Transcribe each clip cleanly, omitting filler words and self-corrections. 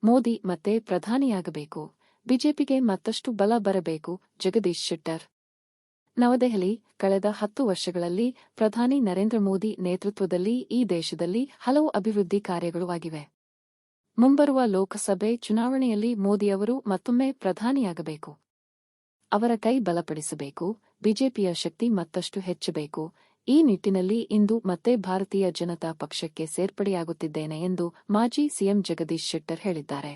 ಮೋದಿ ಮತ್ತೆ ಪ್ರಧಾನಿಯಾಗಬೇಕು. ಬಿಜೆಪಿಗೆ ಮತ್ತಷ್ಟು ಬಲ ಬರಬೇಕು. ಜಗದೀಶ್ ಶೆಟ್ಟರ್. ನವದೆಹಲಿ. ಕಳೆದ 10 ವರ್ಷಗಳಲ್ಲಿ ಪ್ರಧಾನಿ ನರೇಂದ್ರ ಮೋದಿ ನೇತೃತ್ವದಲ್ಲಿ ಈ ದೇಶದಲ್ಲಿ ಹಲವು ಅಭಿವೃದ್ಧಿ ಕಾರ್ಯಗಳು ಆಗಿವೆ. ಮುಂಬರುವ ಲೋಕಸಭೆ ಚುನಾವಣೆಯಲ್ಲಿ ಮೋದಿಯವರು ಮತ್ತೊಮ್ಮೆ ಪ್ರಧಾನಿಯಾಗಬೇಕು. ಅವರ ಕೈ ಬಲಪಡಿಸಬೇಕು. ಬಿಜೆಪಿಯ ಶಕ್ತಿ ಮತ್ತಷ್ಟು ಹೆಚ್ಚಬೇಕು. ಈ ನಿಟ್ಟಿನಲ್ಲಿ ಇಂದು ಮತ್ತೆ ಭಾರತೀಯ ಜನತಾ ಪಕ್ಷಕ್ಕೆ ಸೇರ್ಪಡೆಯಾಗುತ್ತಿದ್ದೇನೆ ಎಂದು ಮಾಜಿ ಸಿಎಂ ಜಗದೀಶ್ ಶೆಟ್ಟರ್ ಹೇಳಿದ್ದಾರೆ.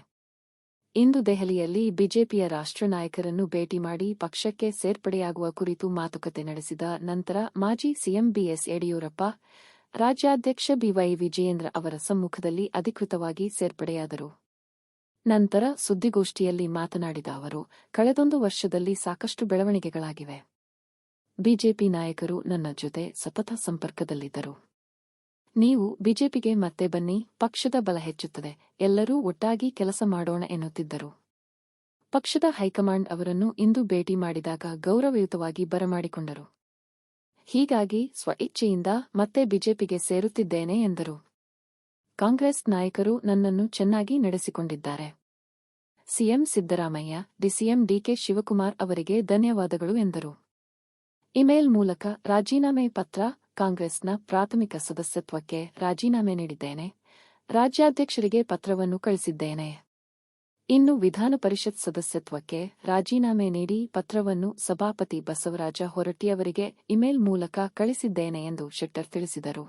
ಇಂದು ದೆಹಲಿಯಲ್ಲಿ ಬಿಜೆಪಿಯ ರಾಷ್ಟ್ರ ನಾಯಕರನ್ನು ಭೇಟಿ ಮಾಡಿ ಪಕ್ಷಕ್ಕೆ ಸೇರ್ಪಡೆಯಾಗುವ ಕುರಿತು ಮಾತುಕತೆ ನಡೆಸಿದ ನಂತರ ಮಾಜಿ ಸಿಎಂ ಬಿಎಸ್ ಯಡಿಯೂರಪ್ಪ, ರಾಜ್ಯಾಧ್ಯಕ್ಷ ಬಿವೈ ವಿಜಯೇಂದ್ರ ಅವರ ಸಮ್ಮುಖದಲ್ಲಿ ಅಧಿಕೃತವಾಗಿ ಸೇರ್ಪಡೆಯಾದರು. ನಂತರ ಸುದ್ದಿಗೋಷ್ಠಿಯಲ್ಲಿ ಮಾತನಾಡಿದ ಅವರು, ಕಳೆದೊಂದು ವರ್ಷದಲ್ಲಿ ಸಾಕಷ್ಟು ಬೆಳವಣಿಗೆಗಳಾಗಿವೆ. ಬಿಜೆಪಿ ನಾಯಕರು ನನ್ನ ಜೊತೆ ಸತತ ಸಂಪರ್ಕದಲ್ಲಿದ್ದರು. ನೀವು ಬಿಜೆಪಿಗೆ ಮತ್ತೆ ಬನ್ನಿ, ಪಕ್ಷದ ಬಲ ಹೆಚ್ಚುತ್ತದೆ, ಎಲ್ಲರೂ ಒಟ್ಟಾಗಿ ಕೆಲಸ ಮಾಡೋಣ ಎನ್ನುತ್ತಿದ್ದರು. ಪಕ್ಷದ ಹೈಕಮಾಂಡ್ ಅವರನ್ನು ಇಂದು ಭೇಟಿ ಮಾಡಿದಾಗ ಗೌರವಯುತವಾಗಿ ಬರಮಾಡಿಕೊಂಡರು. ಹೀಗಾಗಿ ಸ್ವಇಚ್ಛೆಯಿಂದ ಮತ್ತೆ ಬಿಜೆಪಿಗೆ ಸೇರುತ್ತಿದ್ದೇನೆ ಎಂದರು. ಕಾಂಗ್ರೆಸ್ ನಾಯಕರು ನನ್ನನ್ನು ಚೆನ್ನಾಗಿ ನಡೆಸಿಕೊಂಡಿದ್ದಾರೆ. CM Siddaramaiah, DCM DK Shivakumar ಅವರಿಗೆ ಧನ್ಯವಾದಗಳು ಎಂದರು. ಇಮೇಲ್ ಮೂಲಕ ರಾಜೀನಾಮೆ ಪತ್ರ. ಕಾಂಗ್ರೆಸ್ನ ಪ್ರಾಥಮಿಕ ಸದಸ್ಯತ್ವಕ್ಕೆ ರಾಜೀನಾಮೆ ನೀಡಿದ್ದೇನೆ. ರಾಜ್ಯಾಧ್ಯಕ್ಷರಿಗೆ ಪತ್ರವನ್ನು ಕಳಿಸಿದ್ದೇನೆ. ಇನ್ನು ವಿಧಾನ ಪರಿಷತ್ ಸದಸ್ಯತ್ವಕ್ಕೆ ರಾಜೀನಾಮೆ ನೀಡಿ ಪತ್ರವನ್ನು ಸಭಾಪತಿ ಬಸವರಾಜ ಹೊರಟ್ಟಿಯವರಿಗೆ ಇಮೇಲ್ ಮೂಲಕ ಕಳಿಸಿದ್ದೇನೆ ಎಂದು ಶೆಟ್ಟರ್ ತಿಳಿಸಿದರು.